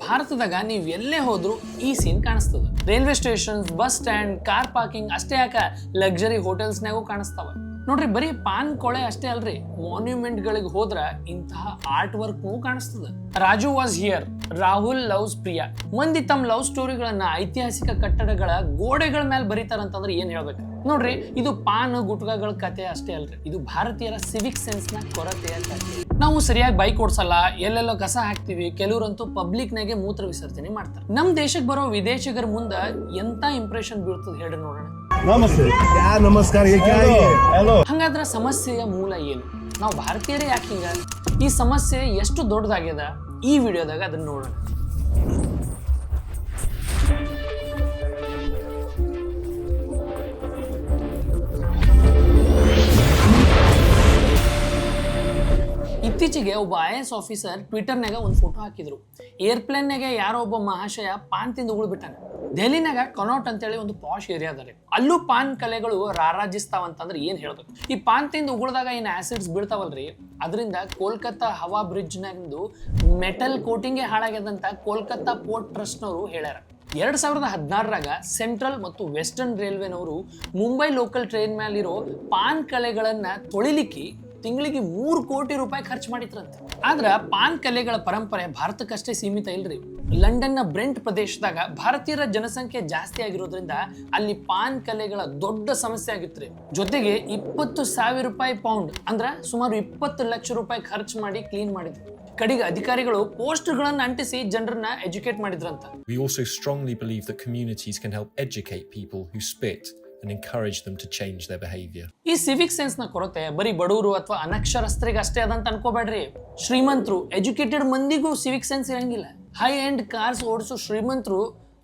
ಭಾರತದಾಗ ನೀವು ಎಲ್ಲೇ ಹೋದ್ರು ಈ ಸೀನ್ ಕಾಣಿಸ್ತದ. Railway station, bus stand, car parking ಅಷ್ಟೇ ಯಾಕ ಲಕ್ಸರಿ ಹೋಟೆಲ್ಸ್ನಾಗೂ ಕಾಣಿಸ್ತಾವ. ನೋಡ್ರಿ, ಬರೀ ಪಾನ್ ಕೊಳೆ ಅಷ್ಟೇ ಅಲ್ರಿ, ಮಾನ್ಯುಮೆಂಟ್ ಗಳಿಗೆ ಹೋದ್ರ ಇಂತಹ ಆರ್ಟ್ ವರ್ಕ್ ಕಾಣಿಸ್ತದ. Raju was here, Rahul loves Priya. ಮಂದಿ ತಮ್ಮ ಲವ್ ಸ್ಟೋರಿಗಳನ್ನ ಐತಿಹಾಸಿಕ ಕಟ್ಟಡಗಳ ಗೋಡೆಗಳ ಮೇಲೆ ಬರೀತಾರಂತಂದ್ರೆ ಏನ್ ಹೇಳ್ಬೇಕು ನೋಡ್ರಿ. ಇದು ಪಾನ್ ಗುಟ್ಕಗಳ ಕತೆ ಅಷ್ಟೇ ಅಲ್ರಿ, ಇದು ಭಾರತೀಯರ ಸಿವಿಕ್ ಸೆನ್ಸ್ ನ ಕೊರತೆಯ ಕತೆ. ನಾವು ಸರಿಯಾಗಿ ಬೈಕ್ ಓಡಿಸಲ್ಲ, ಎಲ್ಲೆಲ್ಲೋ ಕಸ ಹಾಕ್ತಿವಿ, ಕೆಲವರಂತೂ ಪಬ್ಲಿಕ್ ನಾಗೆ ಮೂತ್ರ ವಿಸರ್ಜನೆ ಮಾಡ್ತಾರೆ. ನಮ್ ದೇಶಕ್ಕೆ ಬರೋ ವಿದೇಶಿಗರ ಮುಂದ ಎಂತ ಇಂಪ್ರೆಷನ್ ಬೀಳ್ತದೆ ಹೇಳ್ರಿ ನೋಡೋಣ. ನಮಸ್ಕಾರ. ಹಂಗಾದ್ರ ಸಮಸ್ಯೆಯ ಮೂಲ ಏನು? ನಾವು ಭಾರತೀಯರೇ ಯಾಕೆ ಹಿಂಗ? ಈ ಸಮಸ್ಯೆ ಎಷ್ಟು ದೊಡ್ಡದಾಗ್ಯದ ಈ ವಿಡಿಯೋದಾಗ ಅದನ್ನ ನೋಡೋಣ. ಇತ್ತೀಚೆಗೆ ಒಬ್ಬ IAS ಆಫೀಸರ್ ಟ್ವಿಟರ್ನಾಗ ಒಂದು ಫೋಟೋ ಹಾಕಿದ್ರು. ಏರ್ಪ್ಲೇನ್ನಾಗ ಯಾರೋ ಒಬ್ಬ ಮಹಾಶಯ ಪಾನ್ ತಿಂದು ಉಗುಳ್ಬಿಟ್ಟಾನೆ. ದೆಹಲಿನಾಗ ಕನೌಟ್ ಅಂತೇಳಿ ಒಂದು ಪಾಶ್ ಏರಿಯಾ ಅದಾರೆ, ಅಲ್ಲೂ ಪಾನ್ ಕಲೆಗಳು ರಾರಾಜಿಸ್ತಾವಂತಂದ್ರೆ ಏನ್ ಹೇಳ್ಬೇಕು. ಈ ಪಾನ್ ತಿಂದು ಉಗುಳ್ದಾಗ ಏನ್ ಆಸಿಡ್ಸ್ ಬೀಳ್ತಾವಲ್ರಿ, ಅದರಿಂದ ಕೋಲ್ಕತ್ತಾ ಹವಾ ಬ್ರಿಡ್ಜ್ನಾಗಿಂದು ಮೆಟಲ್ ಕೋಟಿಂಗೇ ಹಾಳಾಗ್ಯದಂತ ಕೋಲ್ಕತ್ತಾ ಪೋರ್ಟ್ ಟ್ರಸ್ಟ್ನವರು ಹೇಳ್ಯಾರ. 2016ರಾಗ ಸೆಂಟ್ರಲ್ ಮತ್ತು ವೆಸ್ಟರ್ನ್ ರೈಲ್ವೆನವರು ಮುಂಬೈ ಲೋಕಲ್ ಟ್ರೈನ್ ಮೇಲಿರೋ ಪಾನ್ ಕಲೆಗಳನ್ನ ತೊಳಿಲಿಕ್ಕೆ ತಿಂಗಳಿಗೆ 3 ಕೋಟಿ ರೂಪಾಯಿ ಖರ್ಚು ಮಾಡಿದ್ರಂತೆ. ಆದ್ರ ಪಾನ್ ಕಲೆಗಳ ಪರಂಪರೆ ಭಾರತಕ್ಕಷ್ಟೇ ಸೀಮಿತ ಇಲ್ರಿ. ಲಂಡನ್ನ ಬ್ರೆಂಟ್ ಪ್ರದೇಶದಾಗ ಭಾರತೀಯರ ಜನಸಂಖ್ಯೆ ಜಾಸ್ತಿ ಆಗಿರೋದ್ರಿಂದ ಅಲ್ಲಿ ಪಾನ್ ಕಲೆಗಳ ದೊಡ್ಡ ಸಮಸ್ಯೆ ಆಗಿತ್ರಿ. ಜೊತೆಗೆ 20,000 ರೂಪಾಯಿ ಪೌಂಡ್ ಅಂದ್ರ ಸುಮಾರು 20 ಲಕ್ಷ ರೂಪಾಯಿ ಖರ್ಚು ಮಾಡಿ ಕ್ಲೀನ್ ಮಾಡಿದ್ರು. ಕಡೆಗೆ ಅಧಿಕಾರಿಗಳು ಪೋಸ್ಟರ್ಗಳನ್ನು ಅಂಟಿಸಿ ಜನರನ್ನ educate ಮಾಡಿದ್ರಂತ. We also strongly believe that communities can help educate people who spit and encourage them to change their behavior. ಈ ಸಿವಿಕ್ ಸೆನ್ಸ್ ನ ಕೊರತೆ ಬರೀ ಬಡವರು ಅಥವಾ ಅನಕ್ಷರಸ್ಥರಿಗೆ ಅಷ್ಟೇ ಅದಂತ ಅನ್ಕೋಬೇಡ್ರಿ. ಶ್ರೀಮಂತರು, ಎಜುಕೇಟೆಡ್ ಮಂದಿಗೂ ಸಿವಿಕ್ ಸೆನ್ಸ್ ಇರಂಗಿಲ್ಲ. ಹೈ ಎಂಡ್ ಕಾರ್ಸ್ ಓಡಿಸೋ ಶ್ರೀಮಂತರು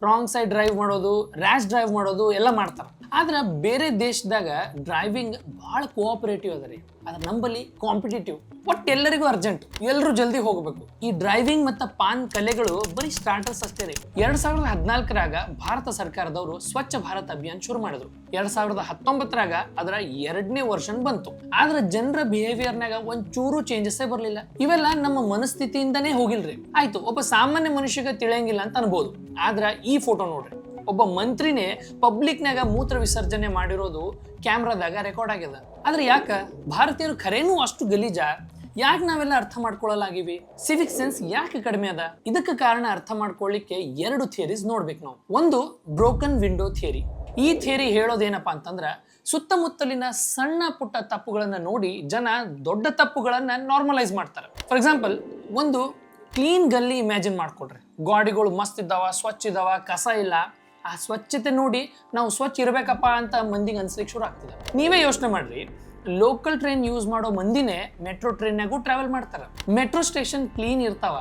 ರಾಂಗ್ ಸೈಡ್ ಡ್ರೈವ್ ಮಾಡೋದು, ರ್ಯಾಶ್ ಡ್ರೈವ್ ಮಾಡೋದು ಎಲ್ಲ ಮಾಡ್ತಾರೆ. ಆದ್ರೆ ಬೇರೆ ದೇಶದಾಗ ಡ್ರೈವಿಂಗ್ ಬಹಳ ಕೋಆಪರೇಟಿವ್ ಅದ ರೀ. ಆದ್ರೆ ನಂಬಲ್ಲಿ ಕಾಂಪಿಟೇಟಿವ್. ಒಟ್ಟು ಎಲ್ಲರಿಗೂ ಅರ್ಜೆಂಟ್, ಎಲ್ಲರೂ ಜಲ್ದಿ ಹೋಗ್ಬೇಕು. ಈ ಡ್ರೈವಿಂಗ್ ಮತ್ತು ಪಾನ್ ಕಲೆಗಳು ಬರೀ ಸ್ಟಾರ್ಟರ್ಸ್ ಅಷ್ಟೇ ರೀ. 2014ರಾಗ ಭಾರತ ಸರ್ಕಾರದವರು ಸ್ವಚ್ಛ ಭಾರತ್ ಅಭಿಯಾನ್ ಶುರು ಮಾಡಿದ್ರು. 2019ರಾಗ ಅದರ 2ನೇ ವರ್ಷನ್ ಬಂತು. ಆದ್ರೆ ಜನರ ಬಿಹೇವಿಯರ್ನಾಗ ಒಂಚೂರು ಚೇಂಜಸ್ಸೇ ಬರ್ಲಿಲ್ಲ. ಇವೆಲ್ಲ ನಮ್ಮ ಮನಸ್ಥಿತಿಯಿಂದನೇ ಹೋಗಿಲ್ರಿ. ಆಯ್ತು, ಒಬ್ಬ ಸಾಮಾನ್ಯ ಮನುಷ್ಯಗೆ ತಿಳಿಯಂಗಿಲ್ಲ ಅಂತ ಅನ್ಬೋದು. ಆದ್ರ ಈ ಫೋಟೋ ನೋಡ್ರಿ, ಒಬ್ಬ ಮಂತ್ರಿನೇ ಪಬ್ಲಿಕ್ನಾಗ ಮೂತ್ರ ವಿಸರ್ಜನೆ ಮಾಡಿರೋದು ಕ್ಯಾಮ್ರಾದಾಗ ರೆಕಾರ್ಡ್ ಆಗ್ಯದ. ಆದ್ರೆ ಯಾಕ ಭಾರತೀಯರು ಖರೇನೂ ಅಷ್ಟು ಗಲೀಜ? ಯಾಕೆ ನಾವೆಲ್ಲ ಅರ್ಥ ಮಾಡ್ಕೊಳ್ಳಲಾಗಿವಿ? ಸಿವಿಕ್ ಸೆನ್ಸ್ ಯಾಕೆ ಕಡಿಮೆ ಅದ? ಇದಕ್ಕೆ ಕಾರಣ ಅರ್ಥ ಮಾಡ್ಕೊಳ್ಳಿಕ್ಕೆ 2 ಥಿಯರೀಸ್ ನೋಡ್ಬೇಕು ನಾವು. ಒಂದು ಬ್ರೋಕನ್ ವಿಂಡೋ ಥಿಯರಿ. ಈ ಥಿಯರಿ ಹೇಳೋದೇನಪ್ಪಾ ಅಂತಂದ್ರ, ಸುತ್ತಮುತ್ತಲಿನ ಸಣ್ಣ ಪುಟ್ಟ ತಪ್ಪುಗಳನ್ನ ನೋಡಿ ಜನ ದೊಡ್ಡ ತಪ್ಪುಗಳನ್ನ ನಾರ್ಮಲೈಸ್ ಮಾಡ್ತಾರೆ. ಫಾರ್ ಎಕ್ಸಾಂಪಲ್, ಒಂದು ಕ್ಲೀನ್ ಗಲ್ಲಿ ಇಮ್ಯಾಜಿನ್ ಮಾಡ್ಕೊಡ್ರಿ. ಗಾಡಿಗಳು ಮಸ್ತ್ ಇದ್ದಾವ, ಸ್ವಚ್ಛ ಇದ್ದಾವ, ಕಸ ಇಲ್ಲ. ಆ ಸ್ವಚ್ಛತೆ ನೋಡಿ ನಾವು ಸ್ವಚ್ಛ ಇರ್ಬೇಕಪ್ಪ ಅಂತ ಮಂದಿಗೆ ಅನ್ಸ್ಲಿಕ್ಕೆ ಶುರು ಆಗ್ತದೆ. ನೀವೇ ಯೋಚನೆ ಮಾಡ್ರಿ, ಲೋಕಲ್ ಟ್ರೈನ್ ಯೂಸ್ ಮಾಡೋ ಮಂದಿನೇ ಮೆಟ್ರೋ ಟ್ರೈನ್ನಾಗೂ ಟ್ರಾವೆಲ್ ಮಾಡ್ತಾರ. ಮೆಟ್ರೋ ಸ್ಟೇಷನ್ ಕ್ಲೀನ್ ಇರ್ತಾವ,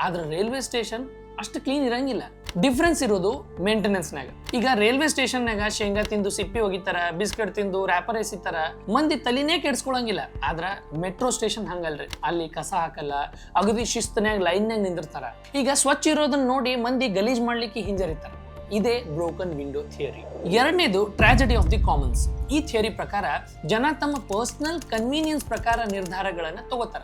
ಆದ್ರೆ ರೈಲ್ವೆ ಸ್ಟೇಷನ್ ಅಷ್ಟು ಕ್ಲೀನ್ ಇರಂಗಿಲ್ಲ. ಡಿಫ್ರೆನ್ಸ್ ಇರೋದು ಮೇಂಟೆನೆನ್ಸ್ನಾಗ. ಈಗ ರೈಲ್ವೆ ಸ್ಟೇಷನ್ನಾಗ ಶೇಂಗಾ ತಿಂದು ಸಿಪ್ಪಿ ಒಗಿತಾರ, ಬಿಸ್ಕೆಟ್ ತಿಂದು ರ್ಯಾಪರ್ ಎಸಿತಾರ, ಮಂದಿ ತಲಿನೇ ಕೆಡ್ಸ್ಕೊಳಂಗಿಲ್ಲ. ಆದ್ರ ಮೆಟ್ರೋ ಸ್ಟೇಷನ್ ಹಂಗಲ್ರಿ, ಅಲ್ಲಿ ಕಸ ಹಾಕಲ್ಲ, ಅಗದಿ ಶಿಸ್ತನ್ಯಾಗ ಲೈನ್ಯಾಗ ನಿಂದಿರ್ತಾರ. ಈಗ ಸ್ವಚ್ಛ ಇರೋದನ್ನ ನೋಡಿ ಮಂದಿ ಗಲೀಜ್ ಮಾಡ್ಲಿಕ್ಕೆ ಹಿಂಜರಿತಾರ. ಇದೇ ಬ್ರೋಕನ್ ವಿಂಡೋ ಥಿಯರಿ. 2ನೇದು ಟ್ರಾಜಡಿ ಆಫ್ ದಿ ಕಾಮನ್ಸ್. ಈ ಥಿಯರಿ ಪ್ರಕಾರ ಜನ ತಮ್ಮ ಪರ್ಸನಲ್ ಕನ್ವೀನಿಯನ್ಸ್ ಪ್ರಕಾರ ನಿರ್ಧಾರಗಳನ್ನ ತಗೋತಾರ.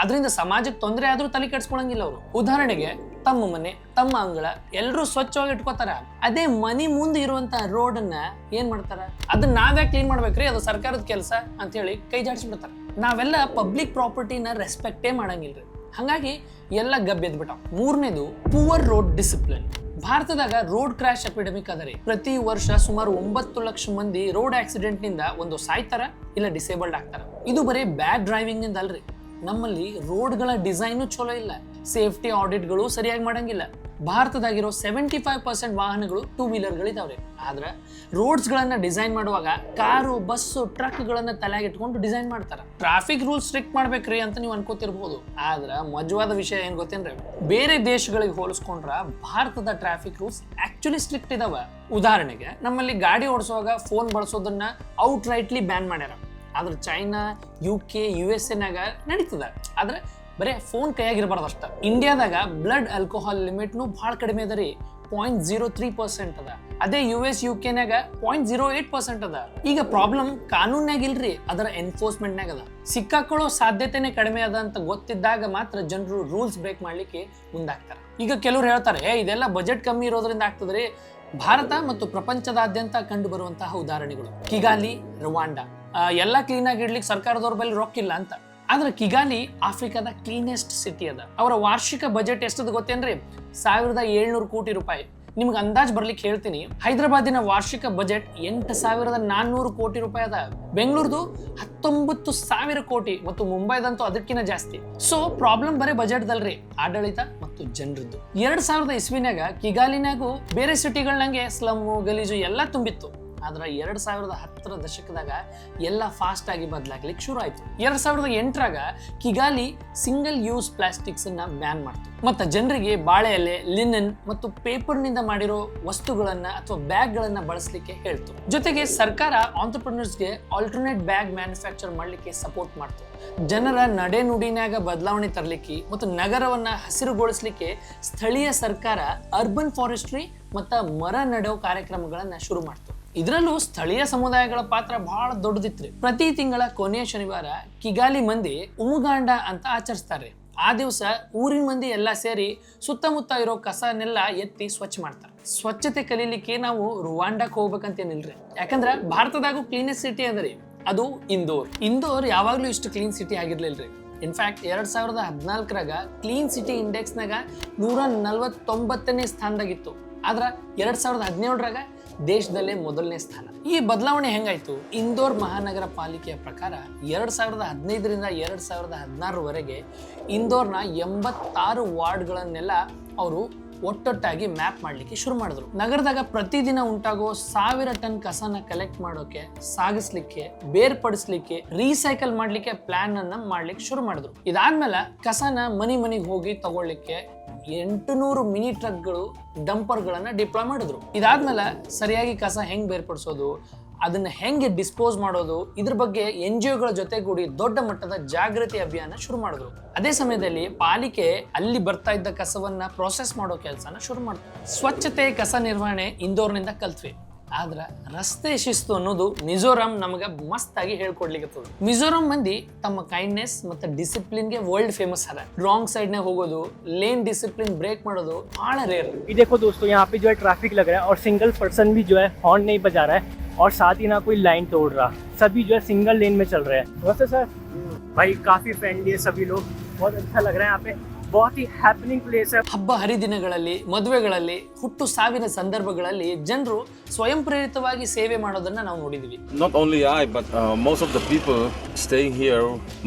ಅದರಿಂದ ಸಮಾಜಕ್ಕೆ ತೊಂದರೆ ಆದ್ರೂ ತಲೆ ಕೆಡ್ಸ್ಕೊಳಂಗಿಲ್ಲ ಅವರು. ಉದಾಹರಣೆಗೆ, ತಮ್ಮ ಮನೆ, ತಮ್ಮ ಅಂಗಳ ಎಲ್ಲರೂ ಸ್ವಚ್ಛವಾಗಿ ಇಟ್ಕೋತಾರ. ಅದೇ ಮನೆ ಮುಂದೆ ಇರುವಂತ ರೋಡ್ ಅನ್ನ ಏನ್ ಮಾಡ್ತಾರ? ಅದನ್ನ ನಾವೇ ಕ್ಲೀನ್ ಮಾಡ್ಬೇಕ್ರಿ, ಅದು ಸರ್ಕಾರದ ಕೆಲಸ ಅಂತ ಹೇಳಿ ಕೈ ಜಾಡಿಸ್ಬಿಡ್ತಾರ. ನಾವೆಲ್ಲ ಪಬ್ಲಿಕ್ ಪ್ರಾಪರ್ಟಿನ ರೆಸ್ಪೆಕ್ಟೇ ಮಾಡಂಗಿಲ್ರಿ. ಹಂಗಾಗಿ ಎಲ್ಲ ಗಬ್ಬೆದ್ಬಿಟ್ಟಾವ. 3ನೇದು ಪುವರ್ ರೋಡ್ ಡಿಸಿಪ್ಲಿನ್. ಭಾರತದಾಗ ರೋಡ್ ಕ್ರಾಶ್ ಎಪಿಡೆಮಿಕ್ ಅದರಿ. ಪ್ರತಿ ವರ್ಷ ಸುಮಾರು 9 ಲಕ್ಷ ಮಂದಿ ರೋಡ್ ಆಕ್ಸಿಡೆಂಟ್ ನಿಂದ ಒಂದು ಸಾಯ್ತಾರ, ಇಲ್ಲ ಡಿಸೇಬಲ್ಡ್ ಆಗ್ತಾರ. ಇದು ಬರೀ ಬ್ಯಾಡ್ ಡ್ರೈವಿಂಗ್ ನಿಂದ ಅಲ್ರಿ. ನಮ್ಮಲ್ಲಿ ರೋಡ್ಗಳ ಡಿಸೈನು ಚಲೋ ಇಲ್ಲ, ಸೇಫ್ಟಿ ಆಡಿಟ್ಗಳು ಸರಿಯಾಗಿ ಮಾಡಂಗಿಲ್ಲ. ಭಾರತದಾಗಿರೋ 75% ವಾಹನಗಳು 2 ವೀಲರ್ಗಳಿದಾವ್ರಿ. ಆದ್ರೆ ರೋಡ್ಸ್ಗಳನ್ನ ಡಿಸೈನ್ ಮಾಡುವಾಗ ಕಾರು, ಬಸ್ಸು, ಟ್ರಕ್ಗಳನ್ನ ತಲೆಯಾಗಿ ಇಟ್ಕೊಂಡು ಡಿಸೈನ್ ಮಾಡ್ತಾರ. ಟ್ರಾಫಿಕ್ ರೂಲ್ಸ್ ಸ್ಟ್ರಿಕ್ಟ್ ಮಾಡ್ಬೇಕ್ರಿ ಅಂತ ನೀವು ಅನ್ಕೋತಿರ್ಬೋದು. ಆದ್ರ ಮಜವಾದ ವಿಷಯ ಏನ್ ಗೊತ್ತೇನ್ರಿ, ಬೇರೆ ದೇಶಗಳಿಗೆ ಹೋಲಿಸ್ಕೊಂಡ್ರ ಭಾರತದ ಟ್ರಾಫಿಕ್ ರೂಲ್ಸ್ ಆಕ್ಚುಲಿ ಸ್ಟ್ರಿಕ್ಟ್ ಇದಾವ. ಉದಾಹರಣೆಗೆ, ನಮ್ಮಲ್ಲಿ ಗಾಡಿ ಓಡಿಸುವಾಗ ಫೋನ್ ಬಳಸೋದನ್ನ ಔಟ್ ರೈಟ್ಲಿ ಬ್ಯಾನ್ ಮಾಡ್ಯಾರ. ಆದ್ರೆ ಚೈನಾ, UK, USA ನಾಗ ನಡೀತದ. ಆದ್ರೆ ಬರೇ ಫೋನ್ ಕೈಯಾಗಿರ್ಬಾರ್ದು ಅಷ್ಟ. ಇಂಡಿಯಾದಾಗ ಬ್ಲಡ್ ಆಲ್ಕೋಹಾಲ್ ಲಿಮಿಟ್ನು ಭಾಳ ಕಡಿಮೆ ಅದ ರೀ, 0.03% ಅದ. ಅದೇ US UKನಾಗ 0.08% ಅದ. ಈಗ ಪ್ರಾಬ್ಲಮ್ ಕಾನೂನ್ಯಾಗ ಇಲ್ರಿ, ಅದರ ಎನ್ಫೋರ್ಸ್ಮೆಂಟ್ನಾಗ ಅದ. ಸಿಕ್ಕಾಕೊಳ್ಳೋ ಸಾಧ್ಯತೆನೇ ಕಡಿಮೆ ಅದ ಅಂತ ಗೊತ್ತಿದ್ದಾಗ ಮಾತ್ರ ಜನರು ರೂಲ್ಸ್ ಬ್ರೇಕ್ ಮಾಡ್ಲಿಕ್ಕೆ ಮುಂದಾಗ್ತಾರೆ. ಈಗ ಕೆಲವ್ರು ಹೇಳ್ತಾರೆ, ಇದೆಲ್ಲ ಬಜೆಟ್ ಕಮ್ಮಿ ಇರೋದ್ರಿಂದ ಆಗ್ತದ್ರಿ. ಭಾರತ ಮತ್ತು ಪ್ರಪಂಚದಾದ್ಯಂತ ಕಂಡು ಬರುವಂತಹ ಉದಾಹರಣೆಗಳು ಕಿಗಾಲಿ, ರುವಾಂಡ. ಎಲ್ಲ ಕ್ಲೀನ್ ಆಗಿ ಇಡ್ಲಿಕ್ಕೆ ಸರ್ಕಾರದವ್ರ ಬಳಿ ರೊಕ್ಕಿಲ್ಲ ಅಂತ. ಆದ್ರೆ ಕಿಗಾಲಿ ಆಫ್ರಿಕಾದ ಕ್ಲೀನೆಸ್ಟ್ ಸಿಟಿ ಅದ. ಅವರ ವಾರ್ಷಿಕ ಬಜೆಟ್ ಎಷ್ಟದ ಗೊತ್ತೇನ್ರಿ? 1700 ಕೋಟಿ ರೂಪಾಯಿ. ನಿಮ್ಗೆ ಅಂದಾಜ್ ಬರ್ಲಿಕ್ಕೆ ಹೇಳ್ತೀನಿ, ಹೈದರಾಬಾದಿನ ವಾರ್ಷಿಕ ಬಜೆಟ್ 8400 ಕೋಟಿ ರೂಪಾಯಿ ಅದ. ಬೆಂಗಳೂರ್ದು 19,000 ಕೋಟಿ ಮತ್ತು ಮುಂಬೈದಂತೂ ಅದಕ್ಕಿಂತ ಜಾಸ್ತಿ. ಸೊ ಪ್ರಾಬ್ಲಮ್ ಬರೀ ಬಜೆಟ್ ದಲ್ರಿ, ಆಡಳಿತ ಮತ್ತು ಜನರದ್ದು. 2000 ಇಸ್ವಿನಾಗ ಕಿಗಾಲಿನಾಗೂ ಬೇರೆ ಸಿಟಿಗಳಂಗೆ ಸ್ಲಮ್ಮು, ಗಲೀಜು ಎಲ್ಲ ತುಂಬಿತ್ತು. ಆದ್ರೆ 2010ರ ದಶಕದಾಗ ಎಲ್ಲ ಫಾಸ್ಟ್ ಆಗಿ ಬದಲಾಗ್ಲಿಕ್ಕೆ ಶುರು ಆಯ್ತು. 2008ರಾಗ ಕಿಗಾಲಿ ಸಿಂಗಲ್ ಯೂಸ್ ಪ್ಲಾಸ್ಟಿಕ್ಸ್ ಅನ್ನ ಬ್ಯಾನ್ ಮಾಡ್ತು. ಮತ್ತೆ ಜನರಿಗೆ ಬಾಳೆ ಎಲೆ, ಲಿನನ್ ಮತ್ತು ಪೇಪರ್ ನಿಂದ ಮಾಡಿರೋ ವಸ್ತುಗಳನ್ನ ಅಥವಾ ಬ್ಯಾಗ್ ಗಳನ್ನ ಬಳಸಲಿಕ್ಕೆ ಹೇಳ್ತು. ಜೊತೆಗೆ ಸರ್ಕಾರ ಆಂಟ್ರಪ್ರಿನರ್ಸ್ಗೆ ಆಲ್ಟರ್ನೇಟ್ ಬ್ಯಾಗ್ ಮ್ಯಾನುಫ್ಯಾಕ್ಚರ್ ಮಾಡ್ಲಿಕ್ಕೆ ಸಪೋರ್ಟ್ ಮಾಡ್ತು. ಜನರ ನಡೆ ನುಡಿನಾಗ ಬದಲಾವಣೆ ತರಲಿಕ್ಕೆ ಮತ್ತು ನಗರವನ್ನ ಹಸಿರುಗೊಳಿಸ್ಲಿಕ್ಕೆ ಸ್ಥಳೀಯ ಸರ್ಕಾರ ಅರ್ಬನ್ ಫಾರೆಸ್ಟ್ರಿ ಮತ್ತು ಮರ ನೆಡೋ ಕಾರ್ಯಕ್ರಮಗಳನ್ನ ಶುರು ಮಾಡ್ತು. ಇದರಲ್ಲೂ ಸ್ಥಳೀಯ ಸಮುದಾಯಗಳ ಪಾತ್ರ ಬಹಳ ದೊಡ್ಡದಿತ್ರಿ. ಪ್ರತಿ ತಿಂಗಳ ಕೊನೆಯ ಶನಿವಾರ ಕಿಗಾಲಿ ಮಂದಿ ಉಮುಗಾಂಡ ಅಂತ ಆಚರಿಸ್ತಾರೆ. ಆ ದಿವಸ ಊರಿನ ಮಂದಿ ಎಲ್ಲ ಸೇರಿ ಸುತ್ತಮುತ್ತ ಇರೋ ಕಸನೆಲ್ಲ ಎತ್ತಿ ಸ್ವಚ್ಛ ಮಾಡ್ತಾರೆ. ಸ್ವಚ್ಛತೆ ಕಲೀಲಿಕ್ಕೆ ನಾವು ರುವಾಂಡಕ್ಕೆ ಹೋಗ್ಬೇಕಂತೇನಿಲ್ರಿ, ಯಾಕಂದ್ರೆ ಭಾರತದಾಗೂ ಕ್ಲೀನೆಸ್ಟ್ ಸಿಟಿ ಅದರಿ, ಅದು ಇಂದೋರ್ ಯಾವಾಗ್ಲೂ ಇಷ್ಟು ಕ್ಲೀನ್ ಸಿಟಿ ಆಗಿರ್ಲಿಲ್ರಿ. ಇನ್ಫ್ಯಾಕ್ಟ್ 2014ರಾಗ ಕ್ಲೀನ್ ಸಿಟಿ ಇಂಡೆಕ್ಸ್ನಾಗ 149ನೇ ಸ್ಥಾನದಾಗಿತ್ತು. ಆದ್ರ 2017ರಾಗ ದೇಶದಲ್ಲೇ ಮೊದಲನೇ ಸ್ಥಾನ. ಈ ಬದಲಾವಣೆ ಹೆಂಗಾಯ್ತು? ಇಂದೋರ್ ಮಹಾನಗರ ಪಾಲಿಕೆಯ ಪ್ರಕಾರ 2015ರಿಂದ 2016ವರೆಗೆ ಇಂದೋರ್ನ 86 ವಾರ್ಡ್ಗಳನ್ನೆಲ್ಲ ಅವರು ಒಟ್ಟೊಟ್ಟಾಗಿ ಮ್ಯಾಪ್ ಮಾಡ್ಲಿಕ್ಕೆ ಶುರು ಮಾಡಿದ್ರು. ನಗರದಾಗ ಪ್ರತಿದಿನ ಉಂಟಾಗೋ 1000 ಟನ್ ಕಸನ ಕಲೆಕ್ಟ್ ಮಾಡೋಕೆ, ಸಾಗಿಸ್ಲಿಕ್ಕೆ, ಬೇರ್ಪಡಿಸ್ಲಿಕ್ಕೆ, ರೀಸೈಕಲ್ ಮಾಡ್ಲಿಕ್ಕೆ ಪ್ಲಾನ್ ಅನ್ನ ಮಾಡ್ಲಿಕ್ಕೆ ಶುರು ಮಾಡಿದ್ರು. ಇದಾದ್ಮೇಲೆ ಕಸನ ಮನಿಗೆ ಹೋಗಿ ತಗೊಳ್ಳಿಕ್ಕೆ 800 ಮಿನಿ ಟ್ರಕ್ಗಳು, ಡಂಪರ್ಗಳನ್ನ ಡಿಪ್ಲಾಯ್ ಮಾಡಿದ್ರು. ಇದಾದ್ಮೇಲೆ ಸರಿಯಾಗಿ ಕಸ ಹೆಂಗ್ ಬೇರ್ಪಡಿಸೋದು, ಅದನ್ನ ಹೆಂಗೆ ಡಿಸ್ಪೋಸ್ ಮಾಡೋದು, ಇದ್ರ ಬಗ್ಗೆ NGOಗಳ ಜೊತೆಗೂಡಿ ದೊಡ್ಡ ಮಟ್ಟದ ಜಾಗೃತಿ ಅಭಿಯಾನ ಶುರು ಮಾಡಿದ್ರು. ಅದೇ ಸಮಯದಲ್ಲಿ ಪಾಲಿಕೆ ಅಲ್ಲಿ ಬರ್ತಾ ಇದ್ದ ಕಸವನ್ನ ಪ್ರೊಸೆಸ್ ಮಾಡೋ ಕೆಲಸನ ಶುರು ಮಾಡಿದ್ರು. ಸ್ವಚ್ಛತೆ, ಕಸ ನಿರ್ವಹಣೆ ಇಂದೋರ್ನಿಂದ ಕಲ್ತ್ವಿ. ಆದ್ರ ರಸ್ತೆ ಶಿಸ್ತು ಅನ್ನೋದು ಮಿಜೋರಾಂ ನಮಗೆ ಮಸ್ತ್ ಆಗಿ ಹೇಳ್ಕೊಡ್ಲಿಕ್ಕೆ. ಮಿಜೋರಾಂ ಮಂದಿ ತಮ್ಮ ಕೈಂಡ್ನೆಸ್ ಮತ್ತೆ ಡಿಸಿಪ್ಲಿನ್ಗೆ ವರ್ಲ್ಡ್ ಫೇಮಸ್ ಅದ. ರಾಂಗ್ ಸೈಡ್ ನೇ ಹೋಗೋದು, लेन डिसिप्लिन ब्रेक ಮಾಡೋದು ಬಹಳ ರೇರ್. ये देखो दोस्तों, यहाँ पे जो है ट्रैफिक लग रहा है और सिंगल पर्सन भी जो है हॉर्न नहीं बजा रहा है और साथ ही ना कोई लाइन तोड़ रहा, सभी जो है सिंगल लेन में चल रहे हैं. वैसे सर भाई काफी फ्रेंडली है सभी लोग, बहुत अच्छा लग रहा है यहाँ पे, बहुत ही हैपनिंग प्लेस है. ಹಬ್ಬ ಹರಿದಿನಗಳಲ್ಲಿ, ಮದುವೆಗಳಲ್ಲಿ, ಹುಟ್ಟು ಸಾವಿನ ಸಂದರ್ಭಗಳಲ್ಲಿ ಜನರು ಸ್ವಯಂ ಪ್ರೇರಿತವಾಗಿ ಸೇವೆ ಮಾಡೋದನ್ನ ನಾವು ನೋಡಿದೀವಿ. Not only I, but most of the people staying here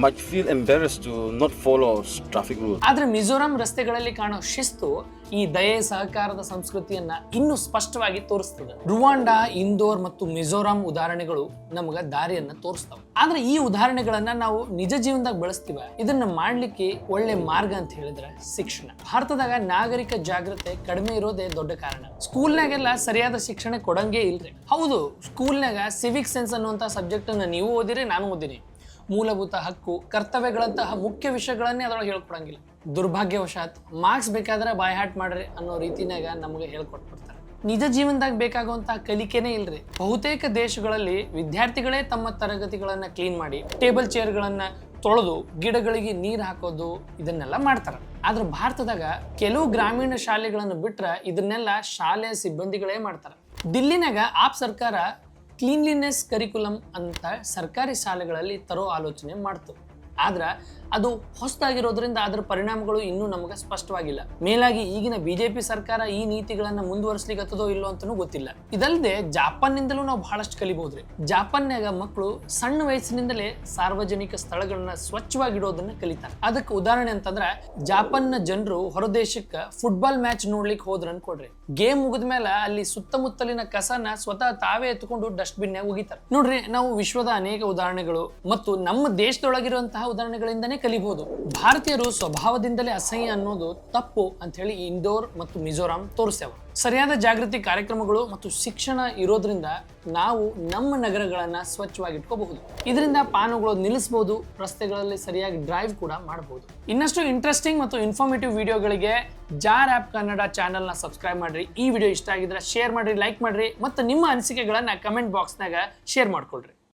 might feel embarrassed to not follow traffic rules. ಆದ್ರೆ ಮಿಜೋರಾಂ ರಸ್ತೆಗಳಲ್ಲಿ ಕಾಣೋ ಶಿಸ್ತು ಈ ದಯೆ, ಸಹಕಾರದ ಸಂಸ್ಕೃತಿಯನ್ನ ಇನ್ನೂ ಸ್ಪಷ್ಟವಾಗಿ ತೋರಿಸ್ತದೆ. ರುವಾಂಡಾ, ಇಂದೋರ್ ಮತ್ತು ಮಿಜೋರಾಂ ಉದಾಹರಣೆಗಳು ನಮಗ ದಾರಿಯನ್ನ ತೋರಿಸ್ತಾವೆ. ಆದ್ರೆ ಈ ಉದಾಹರಣೆಗಳನ್ನ ನಾವು ನಿಜ ಜೀವನದಾಗ ಬಳಸ್ತೀವ. ಇದನ್ನ ಮಾಡ್ಲಿಕ್ಕೆ ಒಳ್ಳೆ ಮಾರ್ಗ ಅಂತ ಹೇಳಿದ್ರೆ ಶಿಕ್ಷಣ. ಭಾರತದಾಗ ನಾಗರಿಕ ಜಾಗೃತಿ ಕಡಿಮೆ ಇರೋದೇ ದೊಡ್ಡ ಕಾರಣ. ಸ್ಕೂಲ್ನಾಗೆಲ್ಲ ಸರಿಯಾದ ಶಿಕ್ಷಣ ಕೊಡಂಗೇ ಇಲ್ರಿ. ಹೌದು, ಸ್ಕೂಲ್ನಾಗ ಸಿವಿಕ್ ಸೆನ್ಸ್ ಅನ್ನುವಂತ ಸಬ್ಜೆಕ್ಟ್ ಅನ್ನ ನೀವು ಓದಿರಿ, ನಾನು ಓದಿನಿ. ಮೂಲಭೂತ ಹಕ್ಕು, ಕರ್ತವ್ಯಗಳಂತಹ ಮುಖ್ಯ ವಿಷಯಗಳನ್ನೇ ಅದರೊಳಗೆ ಹೇಳ್ಕೊಡಂಗಿಲ್ಲ. ದುರ್ಭಾಗ್ಯವಶಾತ್ ಮಾರ್ಕ್ಸ್ ಬೇಕಾದ್ರೆ ಬಾಯ್ ಹಾಟ್ ಮಾಡ್ರಿ ಅನ್ನೋ ರೀತಿನಾಗ ನಮಗೆ ಹೇಳ್ಕೊಟ್ಬಿಡ್ತಾರೆ. ನಿಜ ಜೀವನದಾಗ ಬೇಕಾಗುವಂತಹ ಕಲಿಕೆನೇ ಇಲ್ರಿ. ಬಹುತೇಕ ದೇಶಗಳಲ್ಲಿ ವಿದ್ಯಾರ್ಥಿಗಳೇ ತಮ್ಮ ತರಗತಿಗಳನ್ನ ಕ್ಲೀನ್ ಮಾಡಿ, ಟೇಬಲ್ ಚೇರ್ಗಳನ್ನ ತೊಳೆದು, ಗಿಡಗಳಿಗೆ ನೀರು ಹಾಕೋದು, ಇದನ್ನೆಲ್ಲ ಮಾಡ್ತಾರ. ಆದ್ರೆ ಭಾರತದಾಗ ಕೆಲವು ಗ್ರಾಮೀಣ ಶಾಲೆಗಳನ್ನು ಬಿಟ್ರ ಇದನ್ನೆಲ್ಲ ಶಾಲೆಯ ಸಿಬ್ಬಂದಿಗಳೇ ಮಾಡ್ತಾರ. ದಿಲ್ಲಿನಾಗ ಆಪ್ ಸರ್ಕಾರ ಕ್ಲೀನ್ಲಿನೆಸ್ ಕರಿಕ್ಯುಲಮ್ ಅಂತ ಸರ್ಕಾರಿ ಶಾಲೆಗಳಲ್ಲಿ ತರೋ ಆಲೋಚನೆ ಮಾಡ್ತು. ಆದ್ರೆ ಅದು ಹೊಸದಾಗಿರೋದ್ರಿಂದ ಅದರ ಪರಿಣಾಮಗಳು ಇನ್ನೂ ನಮಗೆ ಸ್ಪಷ್ಟವಾಗಿಲ್ಲ. ಮೇಲಾಗಿ ಈಗಿನ ಬಿಜೆಪಿ ಸರ್ಕಾರ ಈ ನೀತಿಗಳನ್ನ ಮುಂದುವರಿಸಲಿಕ್ಕತ್ತದೋ ಇಲ್ಲೋ ಅಂತನೂ ಗೊತ್ತಿಲ್ಲ. ಇದಲ್ಲದೆ ಜಾಪಾನ್ನಿಂದಲೂ ನಾವು ಬಹಳಷ್ಟು ಕಲಿಬಹುದ್ರಿ. ಜಾಪಾನ್ಯಾಗ ಮಕ್ಕಳು ಸಣ್ಣ ವಯಸ್ಸಿನಿಂದಲೇ ಸಾರ್ವಜನಿಕ ಸ್ಥಳಗಳನ್ನ ಸ್ವಚ್ಛವಾಗಿಡೋದನ್ನ ಕಲಿತಾರೆ. ಅದಕ್ಕೆ ಉದಾಹರಣೆ ಅಂತಂದ್ರೆ, ಜಾಪಾನ್ನ ಜನರು ಹೊರದೇಶಕ್ಕೆ ಫುಟ್ಬಾಲ್ ಮ್ಯಾಚ್ ನೋಡ್ಲಿಕ್ಕೆ ಹೋದ್ರ ಅನ್ಕೊಡ್ರಿ, ಗೇಮ್ ಮುಗಿದ ಮೇಲೆ ಅಲ್ಲಿ ಸುತ್ತಮುತ್ತಲಿನ ಕಸನ ಸ್ವತಃ ತಾವೇ ಎತ್ಕೊಂಡು ಡಸ್ಟ್ಬಿನ್ ನಾಗ ಒಗಿತಾರೆ. ನೋಡ್ರಿ, ನಾವು ವಿಶ್ವದ ಅನೇಕ ಉದಾಹರಣೆಗಳು ಮತ್ತು ನಮ್ಮ ದೇಶದೊಳಗಿರುವಂತಹ ಉದಾಹರಣೆಗಳಿಂದನೇ ಕಲಿಬಹುದು. ಭಾರತೀಯರು ಸ್ವಭಾವದಿಂದಲೇ ಅಸಹ್ಯ ಅನ್ನೋದು ತಪ್ಪು ಅಂತ ಹೇಳಿ ಇಂದೋರ್ ಮತ್ತು ಮಿಜೋರಾಂ ತೋರಿಸ್ಯಾವ. ಸರಿಯಾದ ಜಾಗೃತಿ ಕಾರ್ಯಕ್ರಮಗಳು ಮತ್ತು ಶಿಕ್ಷಣ ಇರೋದ್ರಿಂದ ನಾವು ನಮ್ಮ ನಗರಗಳನ್ನ ಸ್ವಚ್ಛವಾಗಿ ಇಟ್ಕೋಬಹುದು. ಇದರಿಂದ ಪಾನುಗಳು ನಿಲ್ಲಿಸಬಹುದು, ರಸ್ತೆಗಳಲ್ಲಿ ಸರಿಯಾಗಿ ಡ್ರೈವ್ ಕೂಡ ಮಾಡಬಹುದು. ಇನ್ನಷ್ಟು ಇಂಟ್ರೆಸ್ಟಿಂಗ್ ಮತ್ತು ಇನ್ಫಾರ್ಮೇಟಿವ್ ವಿಡಿಯೋಗಳಿಗೆ ಜಾರ್ ಆಪ್ ಕನ್ನಡ ಚಾನೆಲ್ನ ಸಬ್ಸ್ಕ್ರೈಬ್ ಮಾಡ್ರಿ. ಈ ವಿಡಿಯೋ ಇಷ್ಟ ಆಗಿದ್ರೆ ಶೇರ್ ಮಾಡ್ರಿ, ಲೈಕ್ ಮಾಡ್ರಿ ಮತ್ತು ನಿಮ್ಮ ಅನಿಸಿಕೆಗಳನ್ನ ಕಮೆಂಟ್ ಬಾಕ್ಸ್ನಾಗ ಶೇರ್ ಮಾಡ್ಕೊಳ್ರಿ.